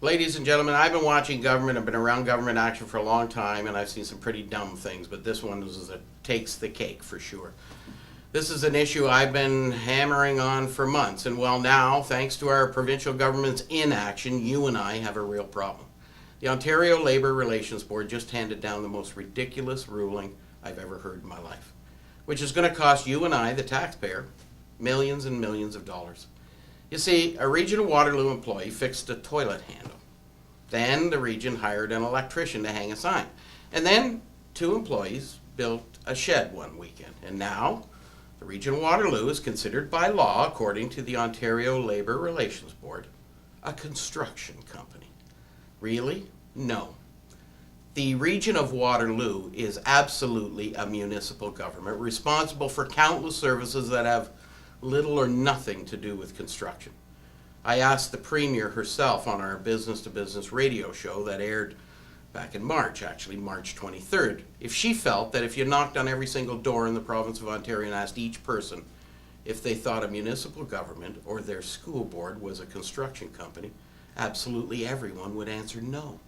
Ladies and gentlemen, I've been watching government. I've been around government action for a long time, and I've seen some pretty dumb things, but this one takes the cake for sure. This is an issue I've been hammering on for months, and well, now, thanks to our provincial government's inaction, you and I have a real problem. The Ontario Labour Relations Board just handed down the most ridiculous ruling I've ever heard in my life, which is going to cost you and I, the taxpayer, millions and millions of dollars. You see, a Region of Waterloo employee fixed a toilet handle. Then the region hired an electrician to hang a sign. And then 2 employees built a shed one weekend. And now the Region of Waterloo is considered by law, according to the Ontario Labour Relations Board, a construction company. Really? No. The Region of Waterloo is absolutely a municipal government responsible for countless services that have little or nothing to do with construction. I asked the Premier herself on our business-to-business radio show that aired back in March, actually March 23rd, if she felt that if you knocked on every single door in the province of Ontario and asked each person if they thought a municipal government or their school board was a construction company, absolutely everyone would answer no.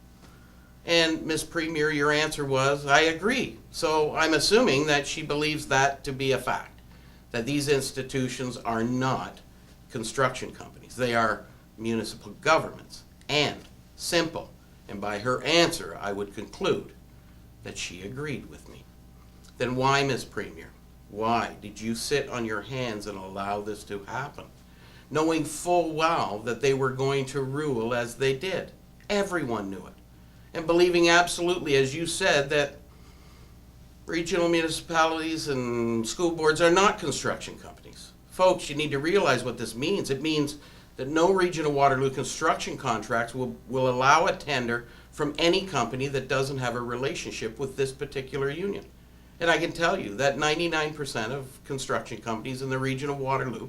And Ms. Premier, your answer was, I agree. So I'm assuming that she believes that to be a fact, that these institutions are not construction companies. They are municipal governments. And simple. And by her answer, I would conclude that she agreed with me. Then why, Ms. Premier? Why did you sit on your hands and allow this to happen, knowing full well that they were going to rule as they did? Everyone knew it. And believing absolutely, as you said, that regional municipalities and school boards are not construction companies. Folks, you need to realize what this means. It means that no Region of Waterloo construction contracts will allow a tender from any company that doesn't have a relationship with this particular union. And I can tell you that 99% of construction companies in the Region of Waterloo,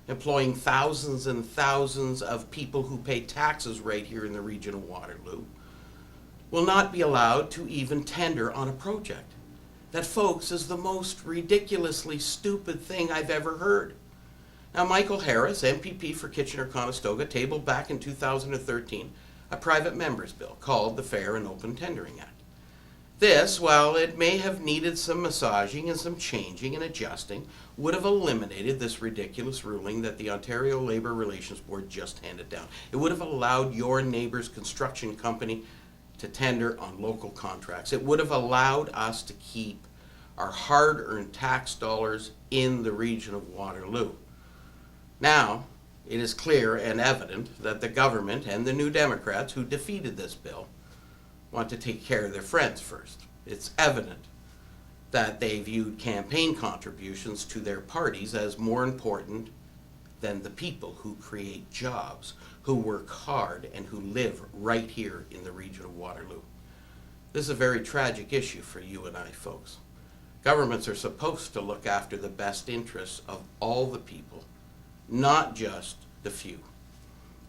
employing thousands and thousands of people who pay taxes right here in the Region of Waterloo, will not be allowed to even tender on a project. That, folks, is the most ridiculously stupid thing I've ever heard. Now, Michael Harris, MPP for Kitchener-Conestoga, tabled back in 2013 a private member's bill called the Fair and Open Tendering Act. This, while it may have needed some massaging and some changing and adjusting, would have eliminated this ridiculous ruling that the Ontario Labour Relations Board just handed down. It would have allowed your neighbor's construction company to tender on local contracts. It would have allowed us to keep our hard-earned tax dollars in the Region of Waterloo. Now, it is clear and evident that the government and the New Democrats who defeated this bill want to take care of their friends first. It's evident that they viewed campaign contributions to their parties as more important than the people who create jobs, who work hard, and who live right here in the Region of Waterloo. This is a very tragic issue for you and I, folks. Governments are supposed to look after the best interests of all the people, not just the few.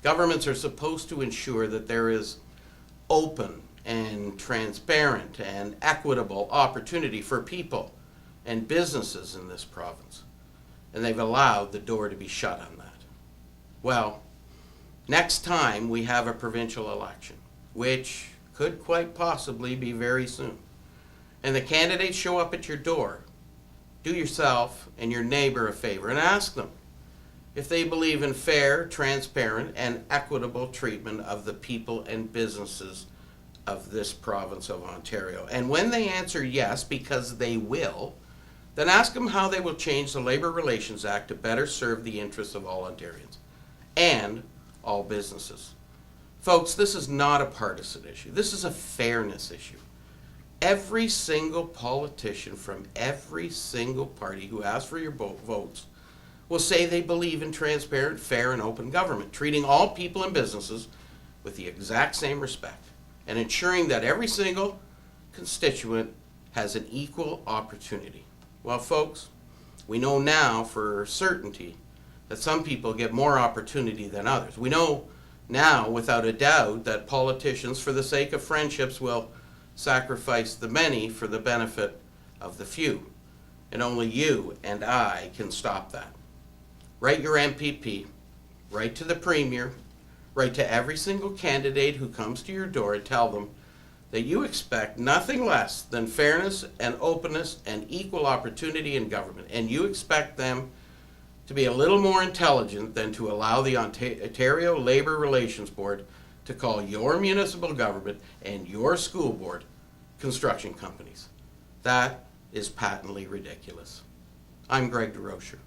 Governments are supposed to ensure that there is open and transparent and equitable opportunity for people and businesses in this province. And they've allowed the door to be shut on that. Well, next time we have a provincial election, which could quite possibly be very soon, and the candidates show up at your door, do yourself and your neighbor a favor and ask them if they believe in fair, transparent, and equitable treatment of the people and businesses of this province of Ontario. And when they answer yes, because they will, then ask them how they will change the Labour Relations Act to better serve the interests of all Ontarians and all businesses. Folks, this is not a partisan issue. This is a fairness issue. Every single politician from every single party who asks for your votes will say they believe in transparent, fair, and open government, treating all people and businesses with the exact same respect, and ensuring that every single constituent has an equal opportunity. Well, folks, we know now for certainty that some people get more opportunity than others. We know now, without a doubt, that politicians, for the sake of friendships, will sacrifice the many for the benefit of the few. And only you and I can stop that. Write your MPP, write to the Premier, Write to every single candidate who comes to your door and tell them that you expect nothing less than fairness and openness and equal opportunity in government. And you expect them to be a little more intelligent than to allow the Ontario Labour Relations Board to call your municipal government and your school board construction companies. That is patently ridiculous. I'm Greg DeRocher.